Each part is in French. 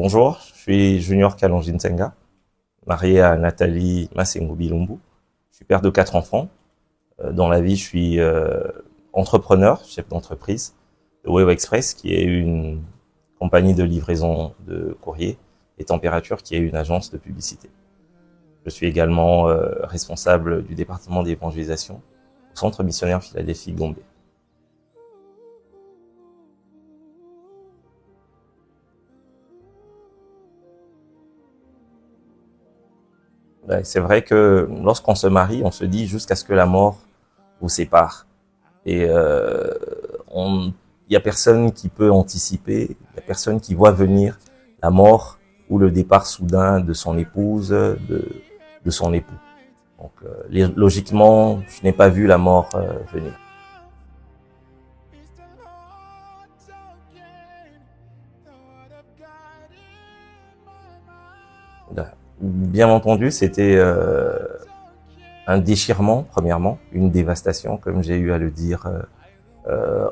Bonjour, je suis Junior Kalonji Nsenga, marié à Nathalie Masengo Bilumbu. Je suis père de 4 enfants. Dans la vie, je suis entrepreneur, chef d'entreprise de Wewa Express, qui est une compagnie de livraison de courrier, et Température, qui est une agence de publicité. Je suis également responsable du département d'évangélisation au Centre missionnaire Philadelphie Gombe. C'est vrai que lorsqu'on se marie, on se dit jusqu'à ce que la mort vous sépare. Et il y a personne qui peut anticiper, il y a personne qui voit venir la mort ou le départ soudain de son épouse, de son époux. Donc logiquement, je n'ai pas vu la mort venir. Bien entendu, c'était un déchirement, premièrement, une dévastation, comme j'ai eu à le dire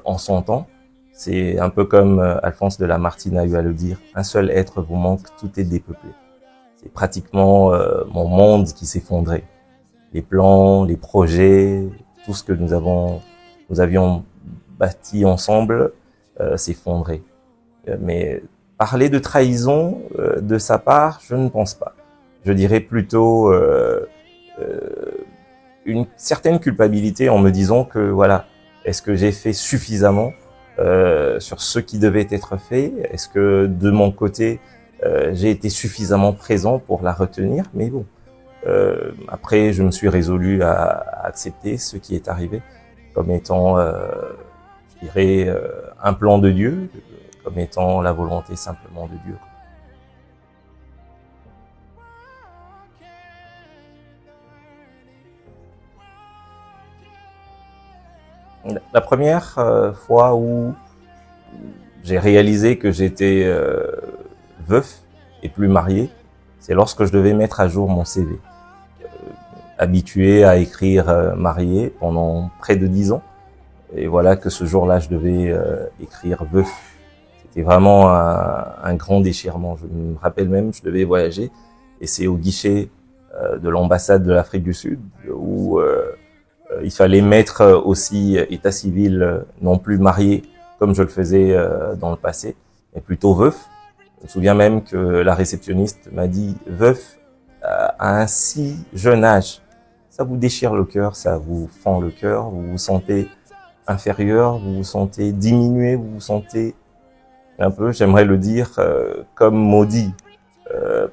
en son temps. C'est un peu comme Alphonse de Lamartine a eu à le dire, un seul être vous manque, tout est dépeuplé. C'est pratiquement mon monde qui s'effondrait. Les plans, les projets, tout ce que nous avions bâti ensemble s'effondrait. Mais parler de trahison de sa part, je ne pense pas. Je dirais plutôt une certaine culpabilité en me disant que voilà, est-ce que j'ai fait suffisamment sur ce qui devait être fait? Est-ce que de mon côté, j'ai été suffisamment présent pour la retenir? Mais bon, après, je me suis résolu à accepter ce qui est arrivé comme étant, je dirais, un plan de Dieu, comme étant la volonté simplement de Dieu. La première fois où j'ai réalisé que j'étais veuf et plus marié, c'est lorsque je devais mettre à jour mon CV. Habitué à écrire marié pendant près de 10 ans. Et voilà que ce jour-là, je devais écrire veuf. C'était vraiment un grand déchirement. Je me rappelle même, je devais voyager. Et c'est au guichet de l'ambassade de l'Afrique du Sud où il fallait mettre aussi état civil non plus marié comme je le faisais dans le passé, mais plutôt veuf. Je me souviens même que la réceptionniste m'a dit « Veuf à un si jeune âge, ça vous déchire le cœur, ça vous fend le cœur, vous vous sentez inférieur, vous vous sentez diminué, vous vous sentez un peu, j'aimerais le dire, comme maudit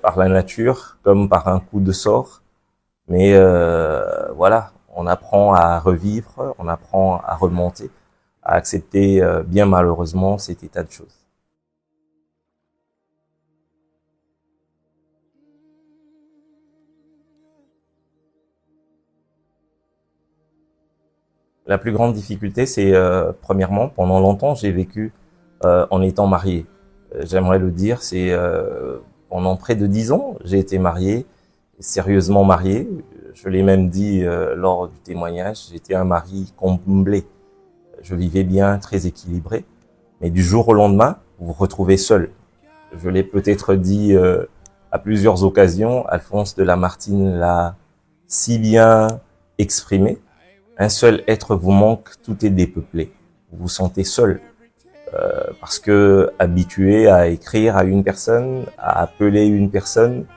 par la nature, comme par un coup de sort. Mais voilà, on apprend à revivre, on apprend à remonter, à accepter bien malheureusement cet état de choses. La plus grande difficulté, c'est premièrement, pendant longtemps, j'ai vécu en étant marié. J'aimerais le dire, c'est pendant près de 10 ans, j'ai été marié, sérieusement marié. Je l'ai même dit lors du témoignage, j'étais un mari comblé. Je vivais bien, très équilibré. Mais du jour au lendemain, vous vous retrouvez seul. Je l'ai peut-être dit à plusieurs occasions, Alphonse de Lamartine l'a si bien exprimé. Un seul être vous manque, tout est dépeuplé. Vous vous sentez seul. Parce que habitué à écrire à une personne, à appeler une personne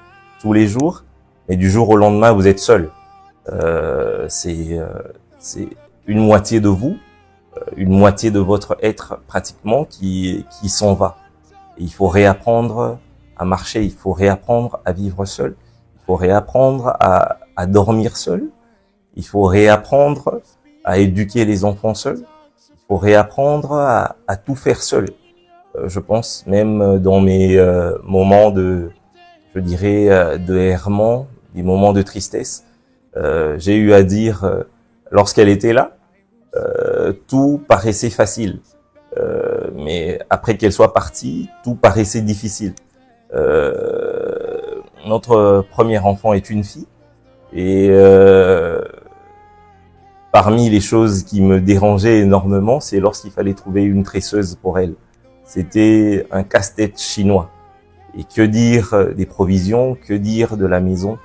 tous les jours, mais du jour au lendemain, vous êtes seul. C'est une moitié de vous, une moitié de votre être pratiquement qui s'en va. Et il faut réapprendre à marcher, il faut réapprendre à vivre seul, il faut réapprendre à dormir seul, il faut réapprendre à éduquer les enfants seuls, il faut réapprendre à tout faire seul. Je pense même dans mes moments de, je dirais, de errement, des moments de tristesse, j'ai eu à dire, lorsqu'elle était là, tout paraissait facile. Mais après qu'elle soit partie, tout paraissait difficile. Notre premier enfant est une fille. Et parmi les choses qui me dérangeaient énormément, c'est lorsqu'il fallait trouver une tresseuse pour elle. C'était un casse-tête chinois. Et que dire des provisions, que dire de la maison.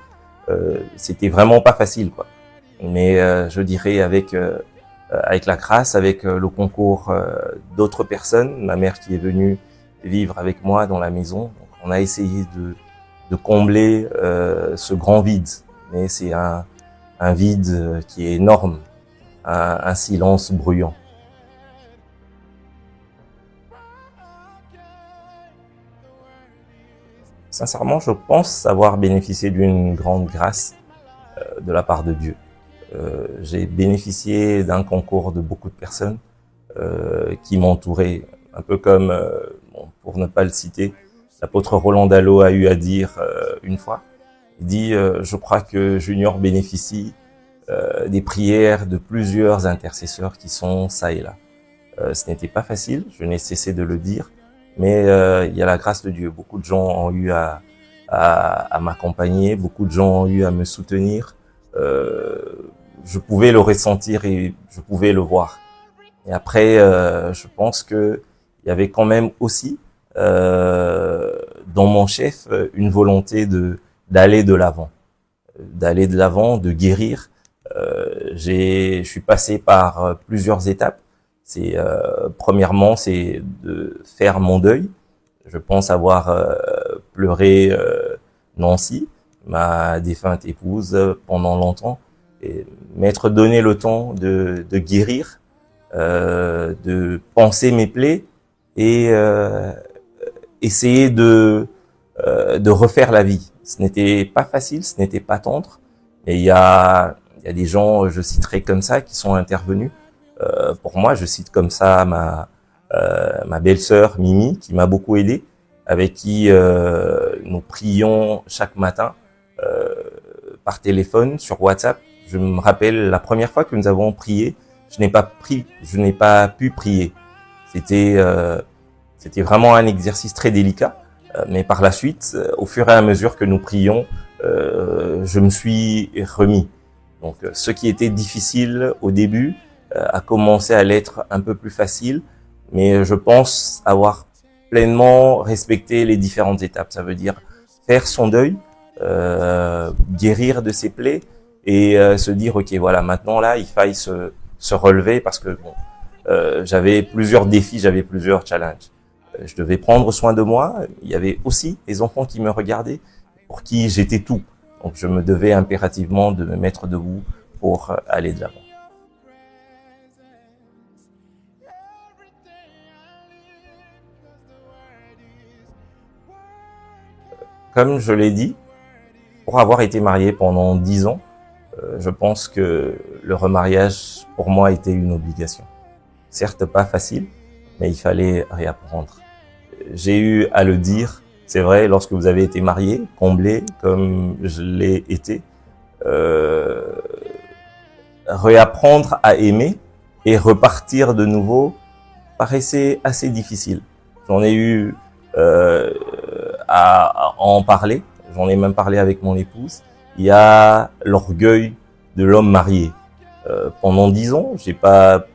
C'était vraiment pas facile, quoi. Mais je dirais avec la grâce, avec le concours d'autres personnes, ma mère qui est venue vivre avec moi dans la maison, donc on a essayé de combler ce grand vide. Mais c'est un vide qui est énorme, un silence bruyant. Sincèrement, je pense avoir bénéficié d'une grande grâce de la part de Dieu. J'ai bénéficié d'un concours de beaucoup de personnes qui m'entouraient, un peu comme, bon, pour ne pas le citer, l'apôtre Roland Dallot a eu à dire une fois. Il dit, je crois que Junior bénéficie des prières de plusieurs intercesseurs qui sont ça et là. Ce n'était pas facile, je n'ai cessé de le dire, mais il y a la grâce de Dieu. Beaucoup de gens ont eu à m'accompagner, beaucoup de gens ont eu à me soutenir. Je pouvais le ressentir et je pouvais le voir. Et après, je pense que il y avait quand même aussi dans mon chef une volonté d'aller de l'avant, de guérir. Je suis passé par plusieurs étapes. C'est premièrement, c'est de faire mon deuil. Je pense avoir pleuré Nancy, ma défunte épouse, pendant longtemps, et m'être donné le temps de guérir, de penser mes plaies et essayer de refaire la vie. Ce n'était pas facile, ce n'était pas tendre, mais il y a des gens, je citerai comme ça, qui sont intervenus. Pour moi, je cite comme ça ma belle-sœur Mimi, qui m'a beaucoup aidé, avec qui nous prions chaque matin par téléphone, sur WhatsApp. Je me rappelle la première fois que nous avons prié, je n'ai pas pu prier. C'était vraiment un exercice très délicat, mais par la suite, au fur et à mesure que nous prions, je me suis remis. Donc, ce qui était difficile au début a commencé à l'être un peu plus facile, mais je pense avoir pleinement respecté les différentes étapes. Ça veut dire faire son deuil, guérir de ses plaies et se dire ok, voilà, maintenant là il faille se relever parce que bon, j'avais plusieurs défis, j'avais plusieurs challenges. Je devais prendre soin de moi. Il y avait aussi les enfants qui me regardaient, pour qui j'étais tout. Donc je me devais impérativement de me mettre debout pour aller de l'avant. Comme je l'ai dit, pour avoir été marié pendant 10 ans, je pense que le remariage, pour moi, était une obligation. Certes pas facile, mais il fallait réapprendre. J'ai eu à le dire, c'est vrai, lorsque vous avez été marié, comblé, comme je l'ai été, réapprendre à aimer et repartir de nouveau paraissait assez difficile. J'en ai eu à en parler, j'en ai même parlé avec mon épouse. Il y a l'orgueil de l'homme marié. Pendant 10 ans, j'ai pas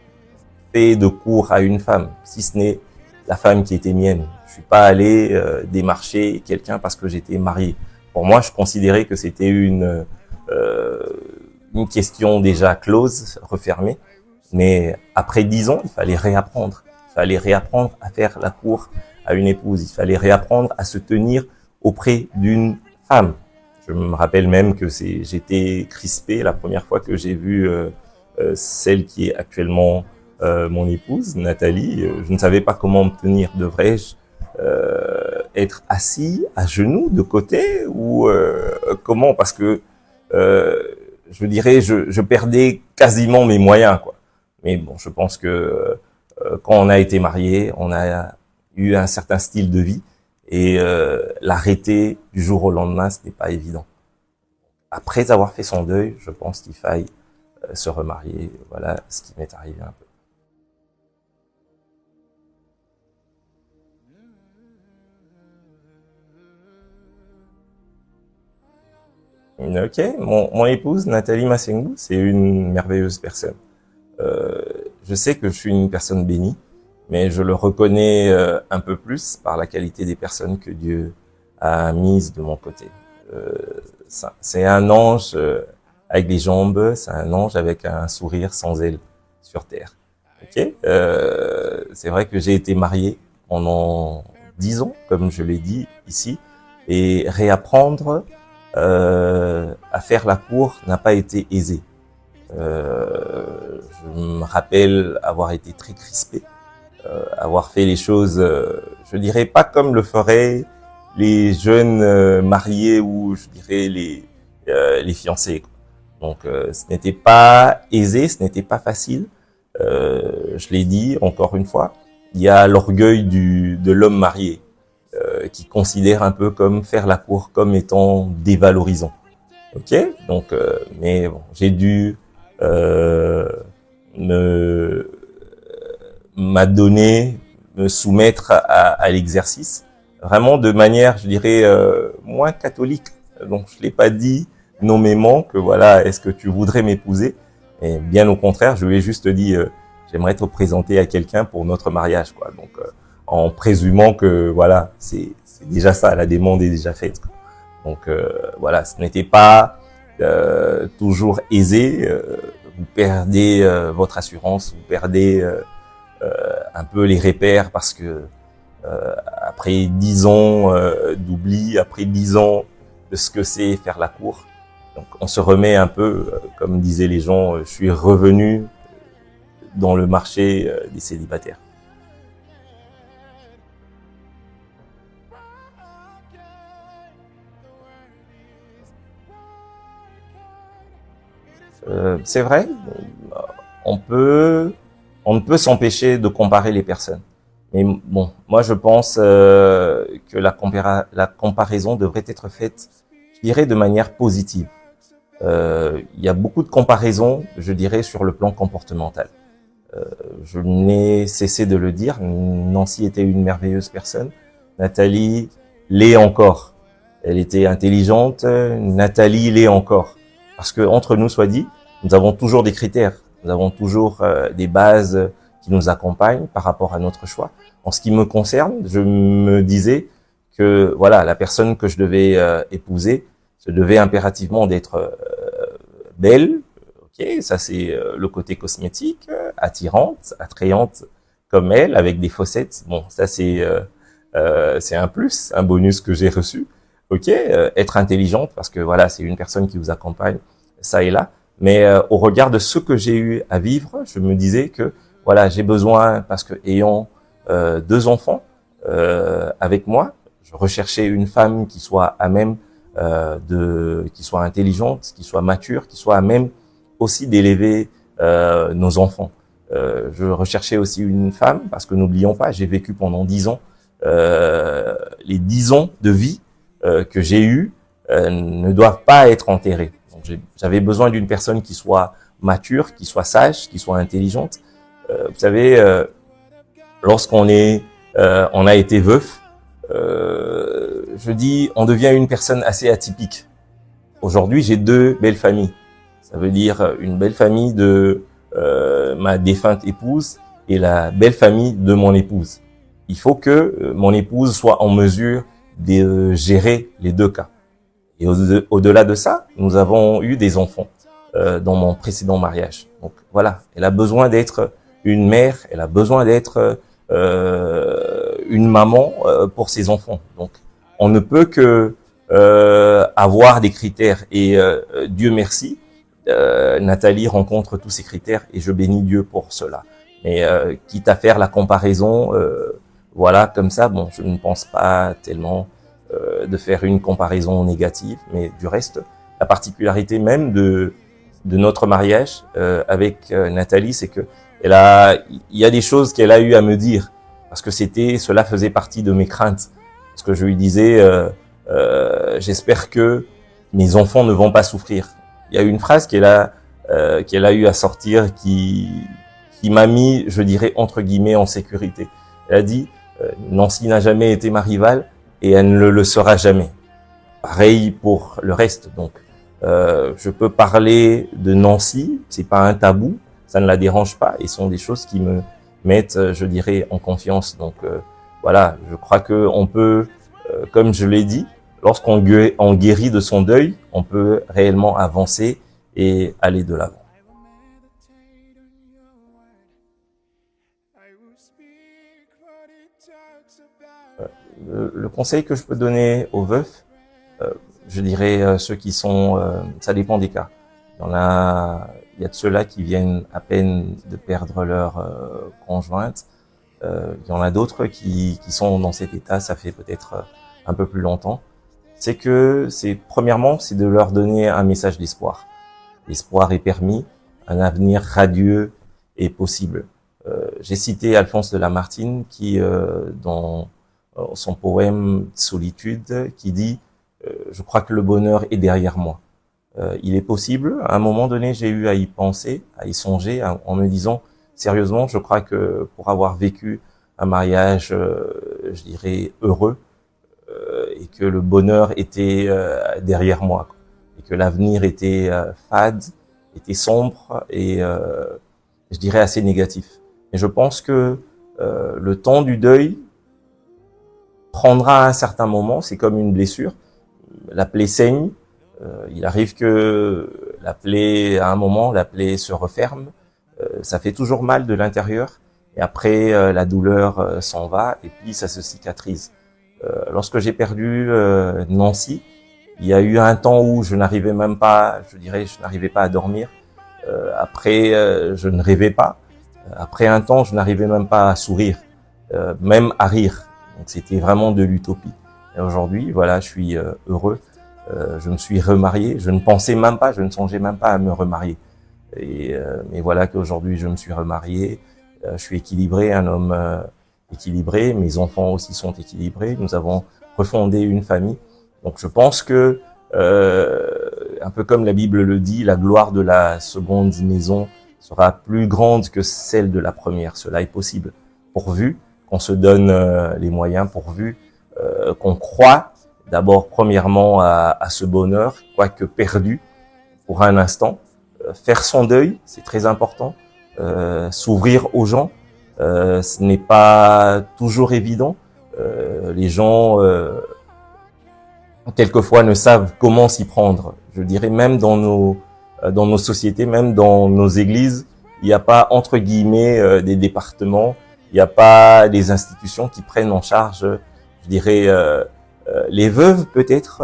fait de cours à une femme, si ce n'est la femme qui était mienne. Je suis pas allé démarcher quelqu'un parce que j'étais marié. Pour moi, je considérais que c'était une question déjà close, refermée. Mais après 10 ans, il fallait réapprendre. Il fallait réapprendre à faire la cour à une épouse. Il fallait réapprendre à se tenir auprès d'une femme. Je me rappelle même que j'étais crispé la première fois que j'ai vu celle qui est actuellement mon épouse, Nathalie. Je ne savais pas comment me tenir. Devrais-je être assis à genoux de côté ou comment? Parce que je dirais, je perdais quasiment mes moyens, quoi. Mais bon, je pense que quand on a été marié, on a eu un certain style de vie et l'arrêter du jour au lendemain, ce n'est pas évident. Après avoir fait son deuil, je pense qu'il faille se remarier. Voilà ce qui m'est arrivé un peu. Ok, mon épouse, Nathalie Massengou, c'est une merveilleuse personne. Je sais que je suis une personne bénie, mais je le reconnais un peu plus par la qualité des personnes que Dieu a mise de mon côté. C'est un ange avec des jambes, c'est un ange avec un sourire sans ailes sur terre. Ok. C'est vrai que j'ai été marié pendant 10 ans, comme je l'ai dit ici, et réapprendre à faire la cour n'a pas été aisé. Je me rappelle avoir été très crispé, avoir fait les choses, je dirais pas comme le feraient les jeunes mariés ou je dirais les fiancés. Donc ce n'était pas aisé, ce n'était pas facile. Je l'ai dit encore une fois, il y a l'orgueil de l'homme marié qui considère un peu comme faire la cour comme étant dévalorisant. Ok, donc mais bon, j'ai dû m'adonner, me soumettre à l'exercice, vraiment de manière, je dirais, moins catholique. Donc je l'ai pas dit nommément que voilà, est-ce que tu voudrais m'épouser? Et bien au contraire, je lui ai juste dit, j'aimerais te présenter à quelqu'un pour notre mariage, quoi. Donc en présumant que voilà, c'est déjà ça, la demande est déjà faite, quoi. Donc voilà, ce n'était pas toujours aisé. Vous perdez votre assurance, vous perdez un peu les repères parce que après 10 ans d'oubli, après 10 ans de ce que c'est faire la cour, donc on se remet un peu, comme disaient les gens, je suis revenu dans le marché des célibataires. C'est vrai, on peut, on ne peut s'empêcher de comparer les personnes. Mais bon, moi je pense que la comparaison devrait être faite, je dirais, de manière positive. Il y a beaucoup de comparaisons, je dirais, sur le plan comportemental. Je n'ai cessé de le dire, Nancy était une merveilleuse personne, Nathalie l'est encore. Elle était intelligente, Nathalie l'est encore. Parce que entre nous soit dit, nous avons toujours des critères, nous avons toujours des bases qui nous accompagnent par rapport à notre choix. En ce qui me concerne, je me disais que voilà, la personne que je devais épouser se devait impérativement d'être belle. Ok, ça c'est le côté cosmétique, attirante, attrayante comme elle, avec des fossettes. Bon, ça c'est un plus, un bonus que j'ai reçu. Ok, être intelligente parce que voilà, c'est une personne qui vous accompagne ça et là. Mais au regard de ce que j'ai eu à vivre, je me disais que voilà, j'ai besoin parce que ayant 2 enfants avec moi, je recherchais une femme qui soit à même qui soit intelligente, qui soit mature, qui soit à même aussi d'élever nos enfants. Je recherchais aussi une femme parce que n'oublions pas, j'ai vécu pendant 10 ans, les 10 ans de vie que j'ai eu ne doivent pas être enterrés. Donc j'avais besoin d'une personne qui soit mature, qui soit sage, qui soit intelligente. Vous savez, on a été veuf, je dis, on devient une personne assez atypique. Aujourd'hui, j'ai 2 belles familles. Ça veut dire une belle famille de ma défunte épouse et la belle famille de mon épouse. Il faut que mon épouse soit en mesure de gérer les 2 cas. Et au-delà de ça, nous avons eu des enfants dans mon précédent mariage. Donc voilà, elle a besoin d'être une mère, elle a besoin d'être une maman pour ses enfants. Donc on ne peut que avoir des critères et Dieu merci, Nathalie rencontre tous ces critères et je bénis Dieu pour cela. Mais quitte à faire la comparaison, voilà, comme ça, bon, je ne pense pas tellement de faire une comparaison négative, mais du reste, la particularité même de notre mariage avec Nathalie, c'est que il y a des choses qu'elle a eu à me dire parce que cela faisait partie de mes craintes. Parce que je lui disais, j'espère que mes enfants ne vont pas souffrir. Il y a une phrase qu'elle a eu à sortir qui m'a mis, je dirais entre guillemets, en sécurité. Elle a dit, Nancy n'a jamais été ma rivale et elle ne le sera jamais. Pareil pour le reste. Donc, je peux parler de Nancy, c'est pas un tabou, ça ne la dérange pas et sont des choses qui me mettent, je dirais, en confiance. Donc voilà, je crois que on peut comme je l'ai dit, lorsqu'on guérit de son deuil, on peut réellement avancer et aller de l'avant. Le conseil que je peux donner aux veufs, je dirais ceux qui sont, ça dépend des cas. Il y a de ceux-là qui viennent à peine de perdre leur conjointe. Il y en a d'autres qui sont dans cet état, ça fait peut-être un peu plus longtemps. Premièrement, c'est de leur donner un message d'espoir. L'espoir est permis, un avenir radieux est possible. J'ai cité Alphonse de Lamartine qui, dans son poème Solitude, qui dit je crois que le bonheur est derrière moi. Il est possible, à un moment donné, j'ai eu à y penser, à y songer, en me disant, sérieusement, je crois que pour avoir vécu un mariage, je dirais, heureux, et que le bonheur était derrière moi, et que l'avenir était fade, était sombre, et je dirais assez négatif. Et je pense que le temps du deuil prendra un certain moment, c'est comme une blessure, la plaie saigne, il arrive que la plaie, à un moment, la plaie se referme, ça fait toujours mal de l'intérieur, et après la douleur s'en va, et puis ça se cicatrise. Lorsque j'ai perdu Nancy, il y a eu un temps où je n'arrivais même pas, je n'arrivais pas à dormir. Après, je ne rêvais pas. Après un temps, je n'arrivais même pas à sourire, même à rire. Donc c'était vraiment de l'utopie. Et aujourd'hui, voilà, je suis heureux. Je me suis remarié. Je ne pensais même pas, je ne songeais même pas à me remarier. Mais voilà qu'aujourd'hui, je me suis remarié. Je suis équilibré, un homme équilibré. Mes enfants aussi sont équilibrés. Nous avons refondé une famille. Donc je pense que, un peu comme la Bible le dit, la gloire de la seconde maison sera plus grande que celle de la première. Cela est possible, pourvu qu'on se donne les moyens, pourvu qu'on croit d'abord premièrement à ce bonheur, quoique perdu pour un instant. Faire son deuil, c'est très important. S'ouvrir aux gens, ce n'est pas toujours évident. Les gens quelquefois ne savent comment s'y prendre. Je dirais même dans nos sociétés, même dans nos églises, il n'y a pas entre guillemets des départements, il n'y a pas des institutions qui prennent en charge, je dirais, les veuves peut-être.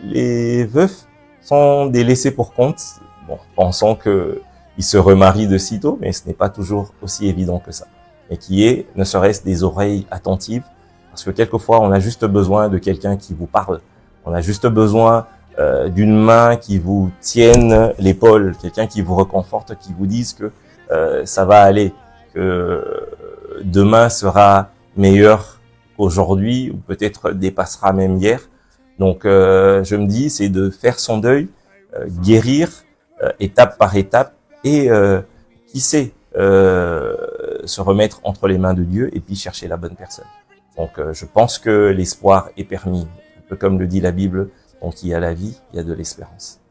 Les veufs sont des laissés pour compte, bon, pensant que ils se remarient de sitôt, mais ce n'est pas toujours aussi évident que ça. Et qui est, ne serait-ce des oreilles attentives, parce que quelquefois on a juste besoin de quelqu'un qui vous parle. On a juste besoin d'une main qui vous tienne l'épaule, quelqu'un qui vous reconforte, qui vous dise que ça va aller, que demain sera meilleur qu'aujourd'hui, ou peut-être dépassera même hier. Donc je me dis, c'est de faire son deuil, guérir étape par étape, et qui sait, se remettre entre les mains de Dieu et puis chercher la bonne personne. Donc je pense que l'espoir est permis. Un peu comme le dit la Bible, donc il y a la vie, il y a de l'espérance.